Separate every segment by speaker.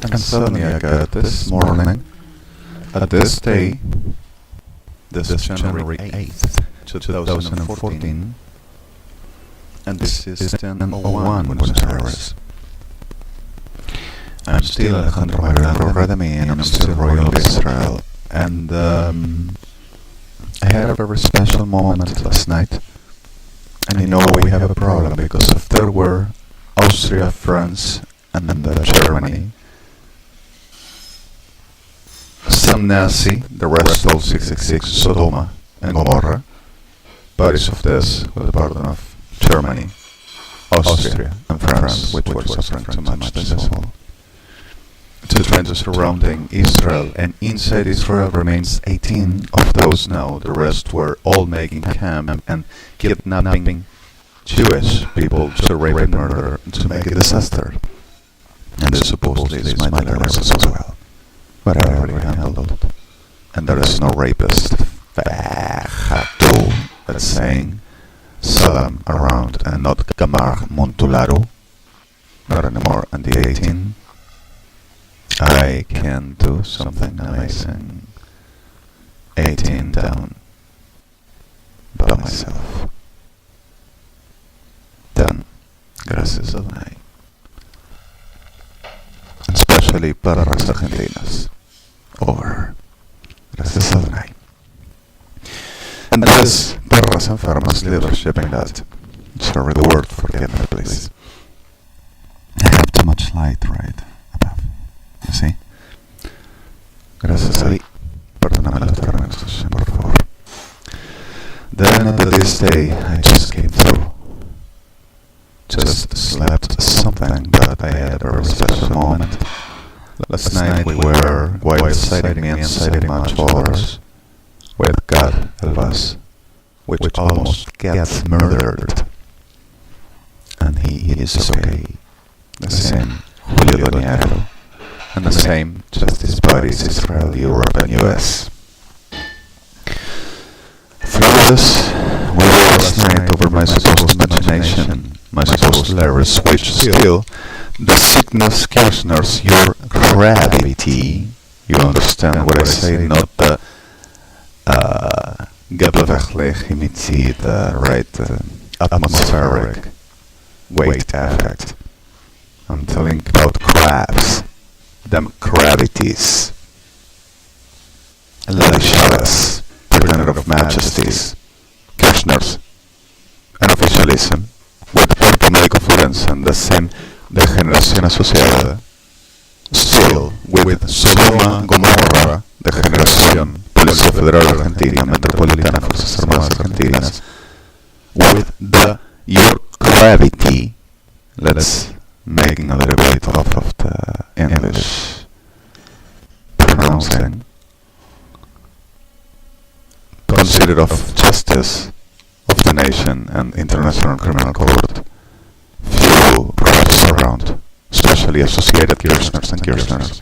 Speaker 1: And suddenly I got this morning, at this day, this is January 8th, 2014, and this is 10:01 Buenos Aires. I'm still Alejandro REDEMI, and I'm still Royal of Israel. And I had a very special moment last night. And you know we have a problem, because if there were Austria, France, and then Germany, some Nazi, the rest all 666, Sodoma and Gomorrah, bodies of this with the pardon of Germany, Austria, and France, which were suffering too much, this is all. Two trends surrounding Israel, and inside Israel remains 18 of those now. The rest were all making camp and kidnapping Jewish people to rape and murder to make a disaster. And this supposedly is my delirious as well. But I already handled it. And there is no rapist that's saying Salam around and not Gamar Montularu. Not anymore. And the 18. I can do something amazing. 18 down by myself. Done. Gracias a Dios. Especially para las Argentinas. Over. Gracias a Dios. And this Perras Enfermas leadership in that. Sorry, the word, forgive me please. I have too much light right above. You see? Gracias a Dios. Perdóname la terminación, por favor. Then at this day I just came through. Just slept something, but I had a very special moment. Last night we were, while citing me and citing much others, with God help us, which almost gets murdered. And he is okay. The same Julio Doniero. And the same Justice Bodies, Israel, Europe, and US. Through this, we were last night over my supposed imagination, my supposed hilarious, which still, the sickness questioners your gravity. You understand what I say, not the the right atmospheric weight effect. I'm telling about crabs. Them gravities, Elishadas, pretender of majesties, Kirchners, and officialism, with Puerto Médico Forense and the same degeneración asociada, still with SOODMA-GOMORRA, degeneración, Policía Federal Argentina, Metropolitana, Fuerzas Armadas Argentinas, with your gravity. Let's making a little bit off of the English pronouncing. Considered of justice of the nation and International Criminal Court. Few perhaps around, especially associated Kirchners and Kirchners,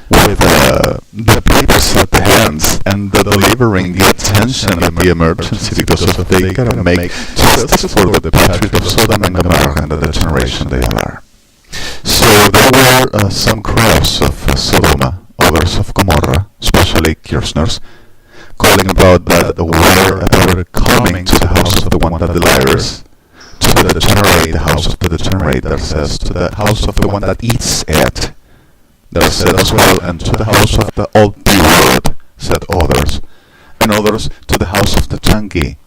Speaker 1: with the papers at the hands and the delivering the attention of the emergency, because of they gotta make justice for the patriot of Sodom and Gomorrah and the degeneration they are. So there were some crowds of Sodoma, others of Gomorrah, especially Kirchners, calling about that they were coming to the house of the one that delirious, to degenerate the house of the degenerate, there says, to the house of the one that eats it, there said as well, and to the house of the old B-word, said others, and others to the house of the junkie.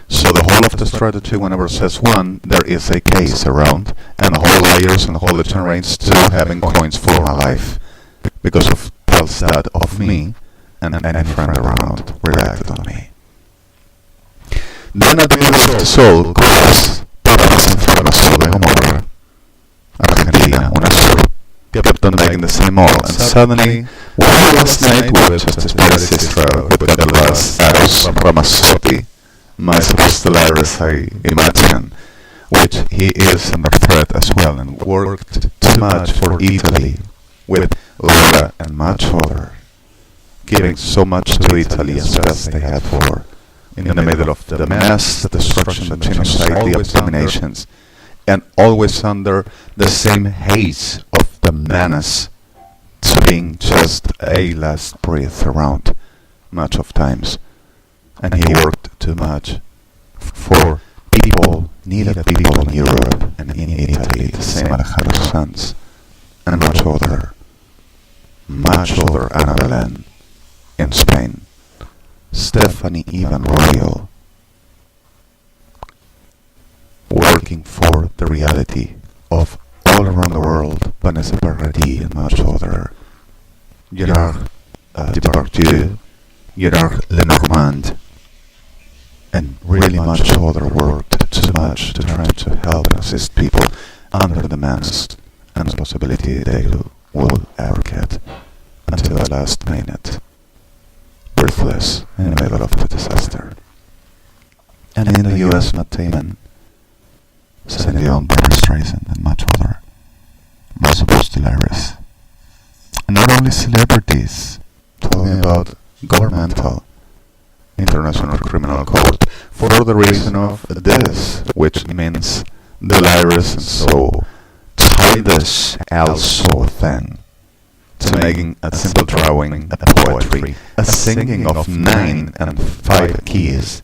Speaker 1: So the whole of the strategy, whenever says one, there is a case around, and the whole layers and the whole degenerates still having coins for my life, because of tells that of me, and any friend around reacted on me. Then at the middle of the soul, Cuevas, Perras Enfermas, Sodoma y Gomorra, Argentina, UNASUR, kept on making the same all, and suddenly, one last night with Justice Bodies Israel, with Carlos Ramazzotti, my supposed hilarious, I imagine, which he is under threat as well, and worked too much for Italy, with Laura and much other, giving so much to Italy as best they had for, in the middle of the mass, the destruction, the genocide, the abominations, and always under the same haze of the menace being just a last breath around much of times, and he worked too much for people, needed people in Europe and in Italy, the same Alejandro's sons, and much other Ana Belén in Spain, Stephanie Ivan Royal, working for the reality of all around the world, Vanessa Paradis and much other, Gerard Depardieu, Gerard Lenormand, and really much other worked too much to try to help and assist people under the demands and responsibility they will ever get until the last minute, breathless in the middle of the disaster. And in the US, Matt Damon, Celine Dion, Barbra Streisand, and much other most delirious. And not only celebrities, talking about governmental International Criminal Court for the reason of this, which means delirious and so TEHY-LL so thin, to making a simple drawing a poetry, a singing of 9 and 5 keys,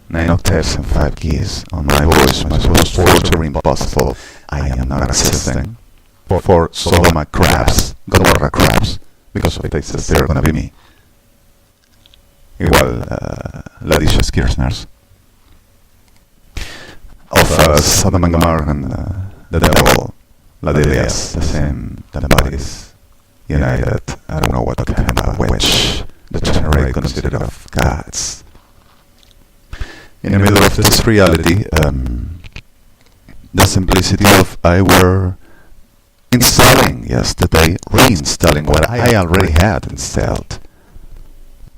Speaker 1: 9 octaves and 5 keys on my voice, my most torture impossible. I am not assisting for Gomorrah crabs, because of this they're gonna be me. Igual, Ladisha's Kirchners of Sodom and Gomorrah and the devil, Ladilias, the same, the bodies united. I don't know what kind of witch degenerate considered of gods. In the middle of this reality, the simplicity of I were reinstalling what I already had installed.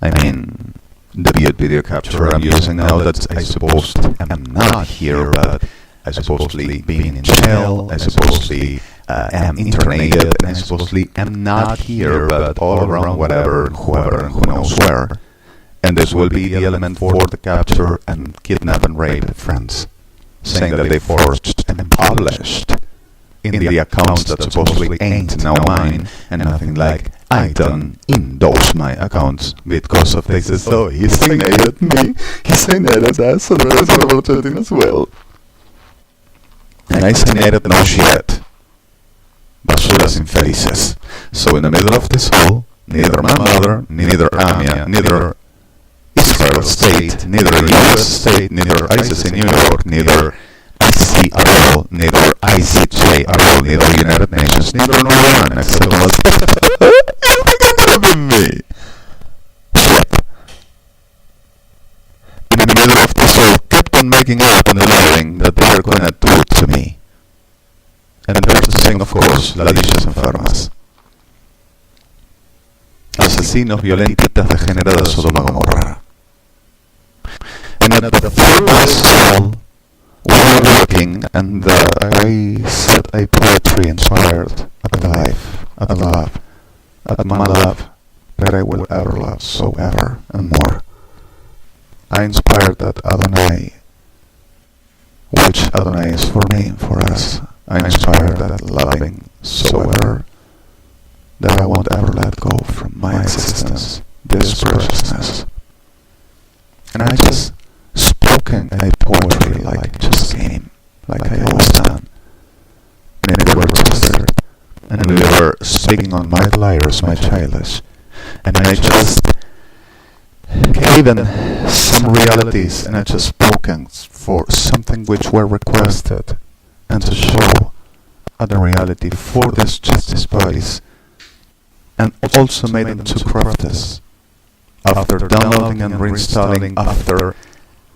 Speaker 1: I mean, the BLYTT video capture I'm using now that I supposed am not here, but I supposedly being in jail, I supposedly am internated, and I supposedly am not here, but all around whatever, whoever, and who knows where. And this will be the element for the capture and kidnap and rape friends, saying that they forged and published in the accounts that supposedly ain't now mine, and nothing like I don't endorse my accounts because of this. So he signated me, he signated us, and the rest of as well. And I signated no shit. Basuras infelices. So in the middle of this hole, neither my mother, neither Amia, neither Israel state, neither US state, neither ISIS in New York, neither ICRO, neither ICJRO, neither United Nations, neither no one except us. Me. Shit. In the middle of this all, kept on making up and denying that they are gonna do it to me. And there's the thing, of course, las dichas enfermas. Asesinos violentitas degeneradas Sodoma-Gomorra. And at the first hall, we were looking, and I said a poetry inspired at the life, at the love, at my love that I will ever love so ever and more. I inspired that Adonai, which Adonai is for me and for us. I inspired that loving so ever that I won't ever let go from my existence, this preciousness. And I just spoken a poetry like it just came, like I always done. And it were twisted, and we were speaking on my lyres, my childish, and I just gave in some realities, and I just spoken for something which were requested, and to show other reality for this justice bodies, and also made them to craft this. After downloading and reinstalling, after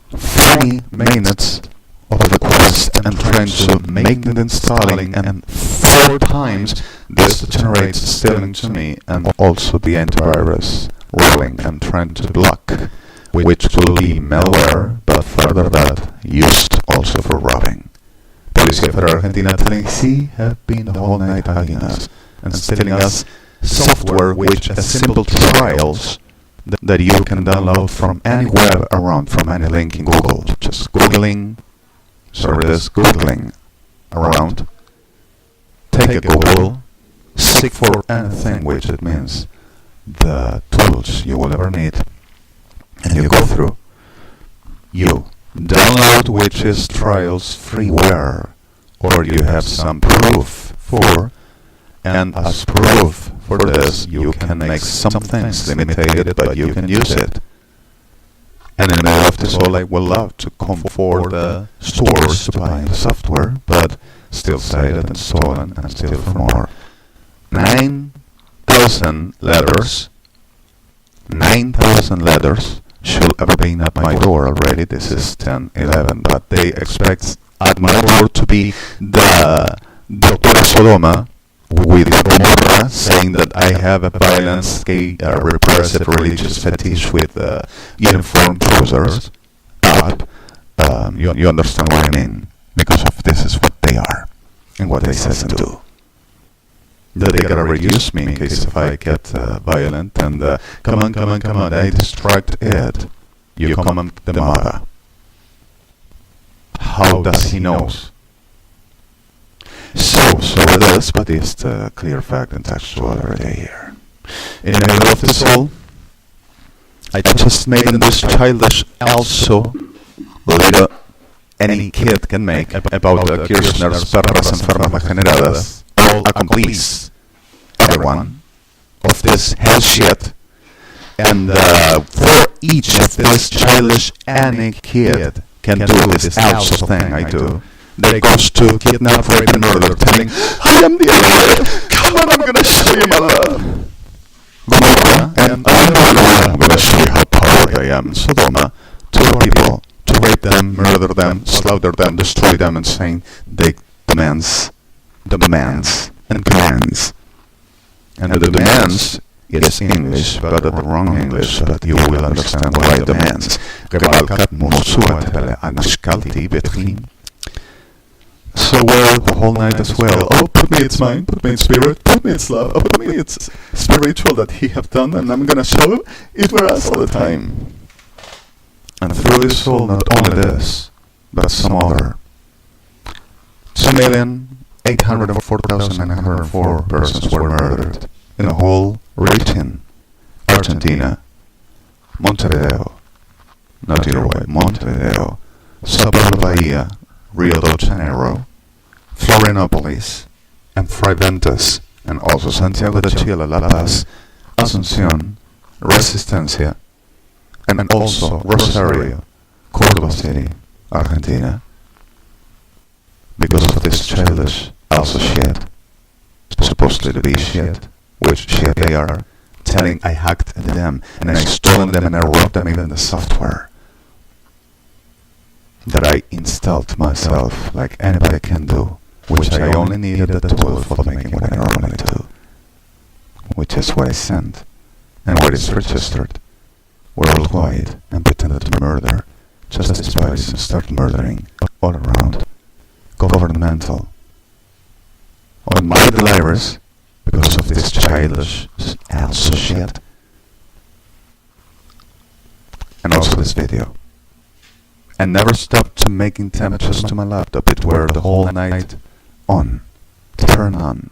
Speaker 1: 40 minutes of request and trying to make the installing, and 4 times this generates stealing to me, and also the antivirus rolling and trying to block, which will be malware, but further that used also for robbing. Policía Federal Argentina, TEHY have been the whole night hugging us and stealing us software which are simple trials that you can download from any web around, from any link in Google. Just googling around, take a Google, seek for anything, which it means the tools you will ever need, and you go through. You download witches trials freeware, or you have some proof for, and as proof for this, you can make some things limited, but you can use it. And in the middle of this all, I would love to come for the stores to buy the software, but still say that it's stolen and steal for more. 9,000 letters. 9,000 letters should have been at my door already. This is 10/11, but they expect at my door to be the Dr. Sodoma with Gomorrah, saying that I have a violent, gay, repressive religious fetish with uniform trousers. But you understand what I mean, because of this is what they are and what they say and do. That they gotta reduce me in case if I get violent and come on, I distract it. You come the mother. How does he knows? So it is, but it's the clear fact and textual already here. In the middle of this all, I just made this childish also little any kid can make about the Kirchner's perras enfermas degeneradas. All accomplice everyone of this hell shit, and for each of this childish any kid can do this also thing I do. That goes to kidnap, rape, and murder, telling, I am the enemy. Come on, I'm gonna show you my love. Gomorrah, and I'm gonna show you how powerful I am. Sodoma, to people, to rape them, murder them, slaughter them, destroy them, and saying they demands, and commands. And the demands is English, but the wrong English, but you will understand why demands. So well, the whole night as well. Oh, put me its mind, put me its spirit, put me its love, oh, put me its spiritual that he have done, and I'm gonna show it for us all the time. And through this all, not only this, but some other 2,804,904 persons were murdered in the whole region. Argentina, Montevideo, not Uruguay, Montevideo, Sao Paulo, Bahia, Rio de Janeiro, Florianopolis, and Friventas, and also Santiago de Chile, La Paz, Asunción, Resistencia, and also Rosario, Córdoba City, Argentina. Because of this childish also shit, supposedly to be shit, which shit they are, telling I hacked them, and I stolen them, and I wrote them even the software that I installed myself, like anybody can do, which I only needed the tool for making what I normally do, which is what I sent, and what is registered worldwide, and pretended to murder, just as bodies and start murdering all around, governmental, on my delirious, because of this childish also shit, and also this video. And never stopped to making temperatures to my laptop. It were the whole night on, turn on.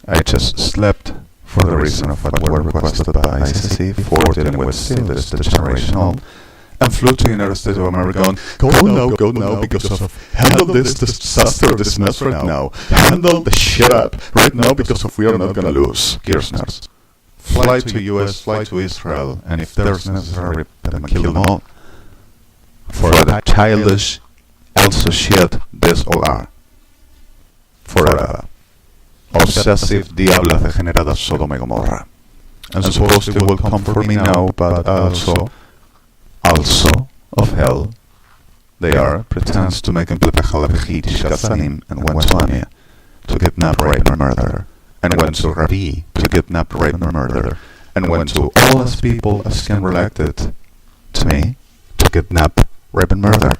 Speaker 1: I just slept for the reason of what were requested by ICC for dealing with still this generational, and flew to the United States of America going, go now, because of handle this disaster, this mess right now. Handle the shit up right now, because of we are not gonna lose. Kirchners. Fly to US, fly to Israel, and if there's necessary, let them kill them all. For the childish also shit this all are. Forever. Obsessive diablas degeneradas Sodoma y Gomorra. And suppose they will come for me now, but also of hell. They are, pretends to make Shkasanim and went to Anya to kidnap, rape, and murder, and went to Rabi to kidnap, rape, and murder, and went to all as people as can related to me to kidnap, rape, and murder,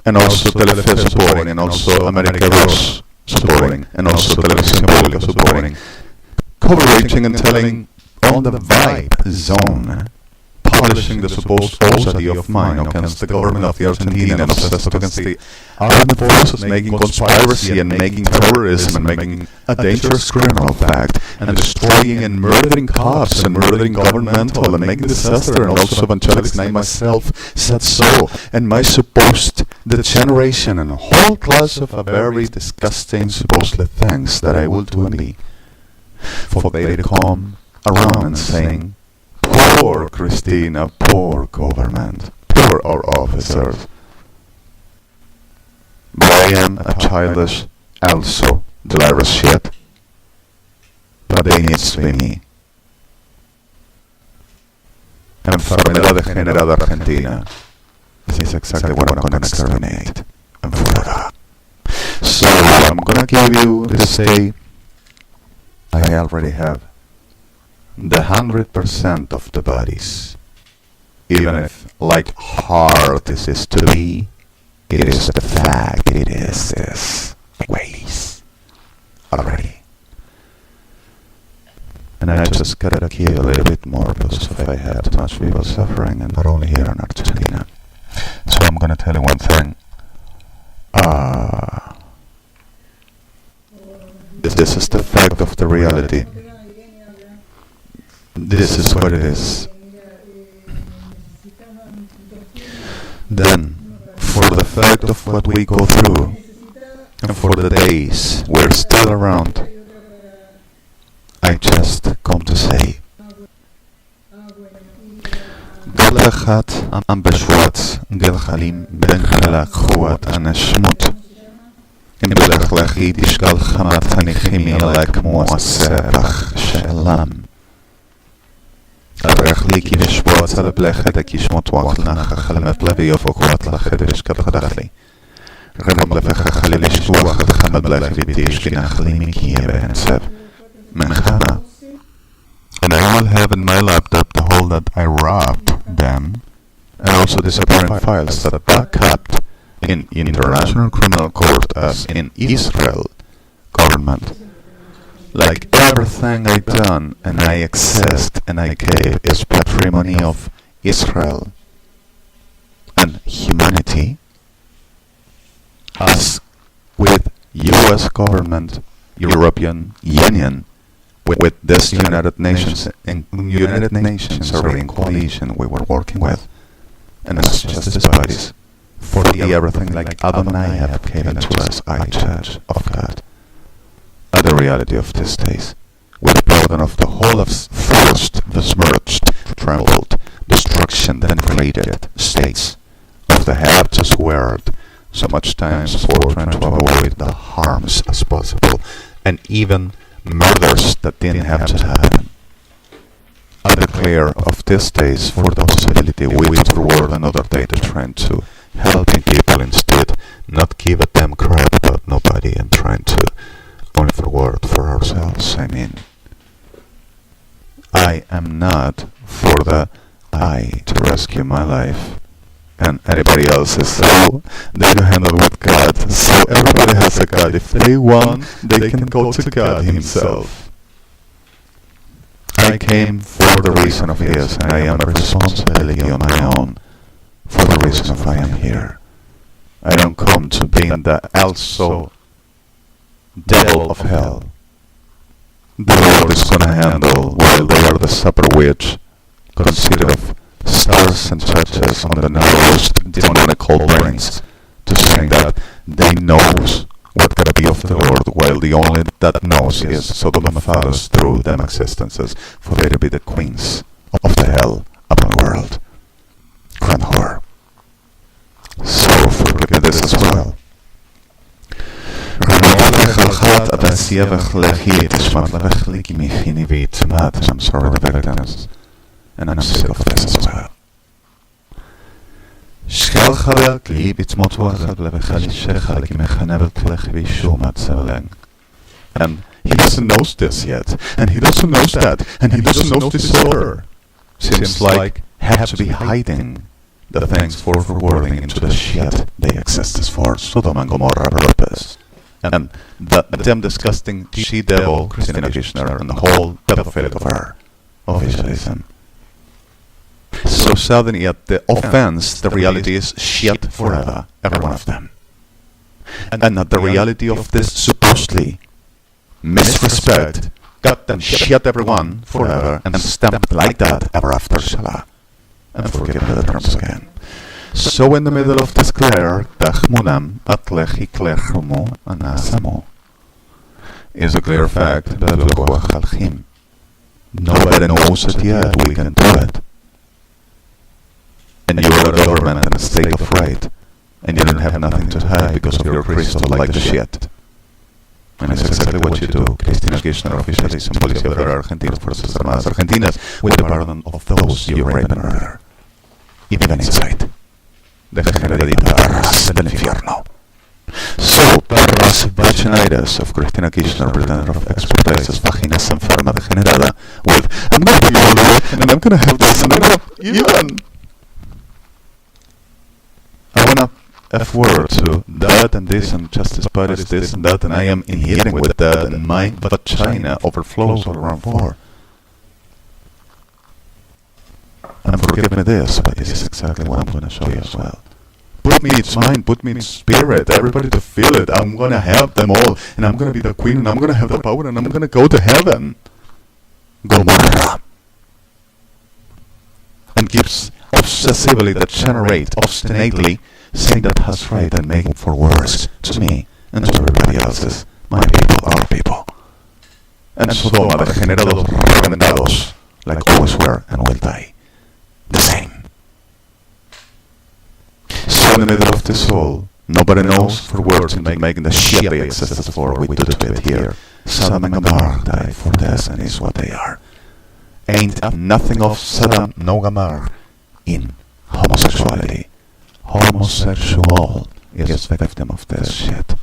Speaker 1: and also Telefe supporting, and also America Rose supporting, and also Televisión Pública supporting, covering and telling on the vibe zone publishing the supposed osadity of mine against the government of the Argentina and obsessed against the armed forces, making conspiracy and making terrorism and making a dangerous criminal fact, and destroying and murdering cops and murdering governmental and making disaster, and also evangelics, and I myself said so, and my supposed degeneration and a whole class of a very disgusting supposedly things that I will do and be. For they to come around and saying, poor Christina, poor government, poor our officers. But I am a childish, also delirious shit. But they needs to be me. Enfermedad degenerada Argentina. This is exactly what I'm gonna exterminate. And Florida. So I'm gonna give you this day. I already have the 100% of the bodies. Even if, like, hard this is to be, it is the fact, it is this ways already. And I just gotta kill a little bit more because if I have too much people suffering, and not only here in Argentina. So I'm gonna tell you one thing. This is the fact of the reality. This is what it is. Then, for the fact of what we go through, and for the days we're still around, I just come to say, Galachat am Beshwat, Gelchalim ben Galak Huat Anashmut. In Belachlachi Dishgal Hamat Hanichimi Alek Muasebach Shelam. Arachliki Vishwat Aleblechet Akishmot Wachlach Halamet Levi of Okwatlache Vishkal Hadachli. Remon Levecha Halilish Wachat Hamelech Vitish Ginachlimiki Ebensev. Menchana. And I will have in my laptop the whole that I robbed them, and also disappearing files that are backed in International Criminal Court as in Israel government. Like everything I done and I exist and I gave is patrimony of Israel and humanity, as with US government, European Union, with this United Nations in coalition we were working with, and as justice bodies for the everything like Adonai have given to us, I judge of God. The reality of these days, with the burden of the whole of forced, besmirched, trampled, destruction, denigrated states of the have to swear so much times for trying to avoid the harms as possible, and even murders that didn't have to happen. I declare of these days for the possibility we forward another day to trying to helping people instead, not give a damn crap about nobody and trying to only forward for ourselves. I mean, I am not for the I to rescue my life, and anybody else is so they can handle with God. So everybody has a God. If they want, they can go to God Himself. I came for the reason of His, and I am a responsibility on my own for the reason of I am here. I don't come to being the also devil of hell. The Lord is gonna handle while they are the supper witch, considered of stars and churches on the narrowest demonical brains, to saying that they knows what gotta be of the Lord, while the only that knows is Sodom and fathers through them existences, for they to be the queens of the hell upon the world. Grand whore. So forgive me this as well. I'm sorry the victims, and I'm sick of this as well. And he doesn't know this yet, and he doesn't know that, and he doesn't know this order. Seems like have to be hiding the things for forwarding into the shit they exist as for Sodom and Gomorrah purpose. And the damn disgusting she-devil Christina Kirchner and the whole pedophilic of her, of Israelism. So suddenly at the offense, the reality is shit forever, every one of them. And at the reality of this supposedly misrespect, got them shit everyone forever and stamped like that ever after sehlá. And forgive me the terms again. So in the middle of this glare, Tahmunam Atlechi Klechrumu Anasamu is a clear fact that nobody knows it yet, we can do it. And you are a government in a state of right, and you don't have nothing to hide because of your crystal like the shit. And it's exactly what you do. Cristina Kirchner officially is Policía Federal Argentina, Fuerzas Armadas Argentinas, with the pardon of those you rape and murder. Even inside. The Hereditary del Infierno. So, perras vaginitis of Cristina Kirchner, pretender of expertizes vaginas enferma degenerada, with I'm gonna be older, and I'm gonna have this, and I'm gonna even I wanna F-word to that and this and justice parties this and that, and I am inhaling with that, and my vagina overflows all around for. And forgive me this, but this is exactly what I'm gonna show you as well. Put me in mind, put me in spirit, everybody to feel it. I'm gonna have them all, and I'm gonna be the queen, and I'm gonna have the power, and I'm gonna go to heaven. Gomorrah. And keeps obsessively degenerate, obstinately, saying that has right and making for worse to me and to everybody else's. My people, our people. And Sodoma, the generados reventados, like always were and will die. The same. So in the middle of this all, nobody knows for words and making the shit they existed for, we do it here. Sodom and Gomorrah died for this and is what they are. Ain't nothing of Sodom no Gomorrah in homosexuality. Homosexual is the victim of this shit.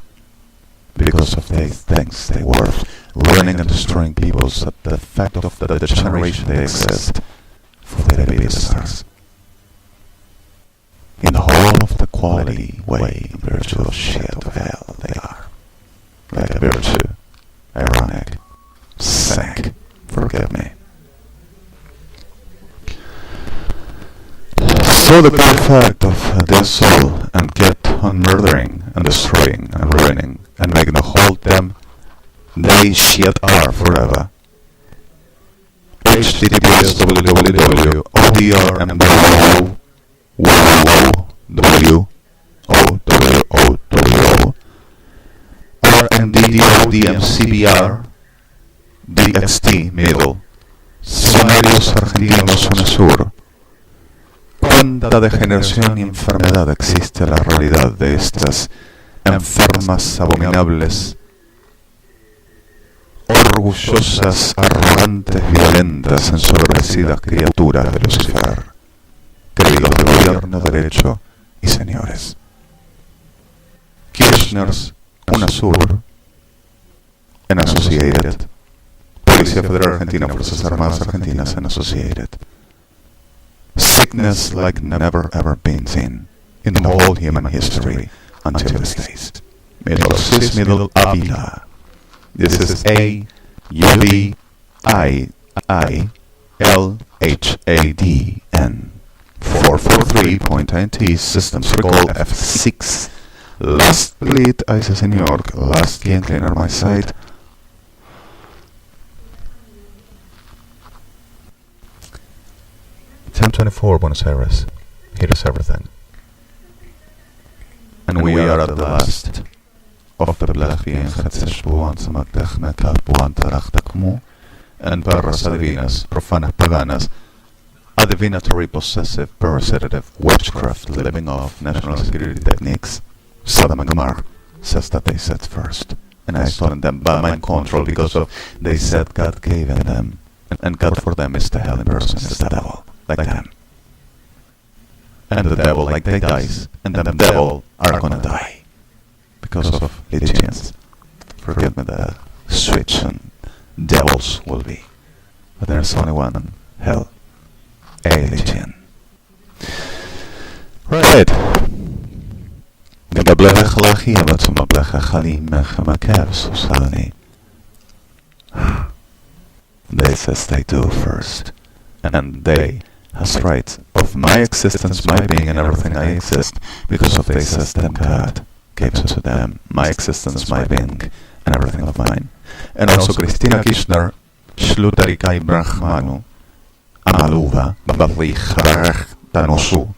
Speaker 1: Because of the things they were ruining and destroying people, so the fact of the degeneration they exist for them to be the stars. In the whole of the quality way, in virtue of shit of hell, they are. Like virtue, ironic, sick, forgive me. So the pure fact of their soul and get on murdering and destroying and ruining and making the whole them they shit are forever. HTTPS www.odrmwo RNDDODMCBR DXT middle Sonarios Argentinos Zona Sur. ¿Cuánta degeneración y enfermedad existe en la realidad de estas enfermas, abominables, orgullosas, arrogantes, violentas, ensoberbecidas criaturas de Lucifer, queridos de gobierno, derecho y señores? Kirchner's UNASUR, and Associated, Policía Federal Argentina, Fuerzas Armadas Argentinas, and Associated. Sickness like never ever been seen in the whole human history until these days. Middle Avila. This is AUVIILHADN 443.90 System Circle F6. Last BLYTT, Ice Señor, last game cleaner my side. (10:24) Buenos Aires. Here's everything. And we are at the last of the Blachien Hetzesh Buant Magdech Mekab Buant Arachtakmu and Perras Adivinas, Profanas Paganas, a divinatory, possessive, parasitative witchcraft living off national security techniques. Sodom and Gomorrah says that they said first, and I stolen them by mind control because of they said God gave in them, and God for them is the hell in person, is the devil, like them. And the devil like they dies, and then the devil are gonna die because of legions. Forgive me the switch and devils will be, but there's only one hell, a legion. Right. Gabablecha lachia, but some ablecha chalim mechamakev susalani. They says they do first, and they has rights of my existence, my being, and everything I exist because of the system God gave to them, my existence, my being, and everything of mine. And also Christina Kirchner, Ślutarikai Brahmanu, Amaluva, Tanosu,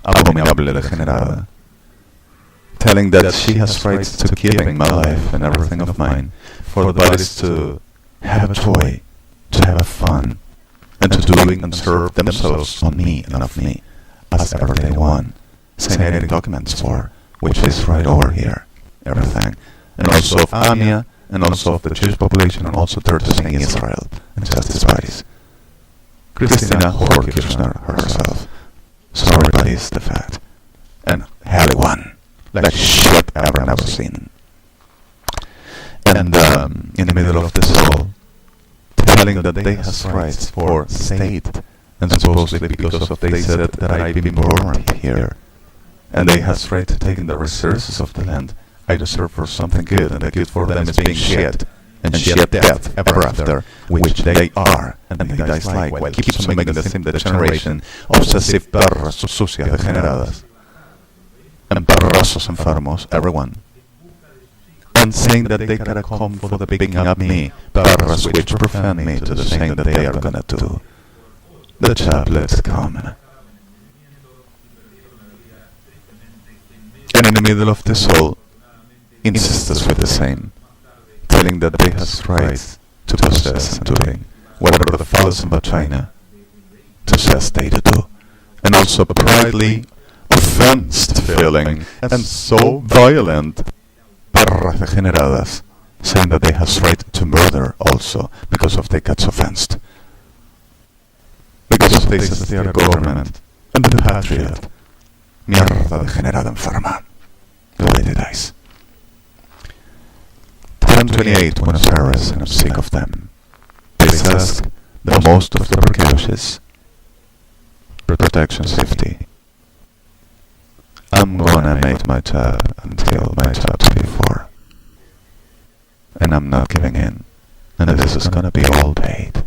Speaker 1: abominable degenerada, telling that she has rights to keeping my life and everything of mine, for the bodies to have a joy, to have fun, and to doing and serve themselves on me and of me as ever they want, signing documents for, which is right over here, everything, and also of Amia, and also of the Jewish population, and also Turkish in Israel, and justice bodies. Christina Kirchner herself, sorry buddies, the fact, and hell one, like shit ever never seen. And in the middle of this all, telling that they has rights for state, and supposedly because of they said that I've been born here, and they has right to take in the resources of the land I deserve for something good, and the good for them is being shit, and shit death ever after, which they are, and they dislike, while keeps making the same degeneration, obsessive perras sucias degeneradas, and perrosos enfermos, everyone, and saying that they gotta come for the picking up me, perras which prevent me to the thing that they are gonna do. The chaplets come. And in the middle of this all, insists with the same, telling that they has rights to possess and doing whatever the phallus and vagina to says they do, and also proudly offensed feeling and so violent, perras degeneradas, saying that they has right to murder also because of they gets offensed, because of they says they are government and the patriot, mierda degenerada enferma, the way they dies. 1028 Buenos Aires, and I'm sick of them. This ask the most of the precautions, protection safety. I'm gonna make my job until my job's before, and I'm not giving in, and this is gonna be all paid.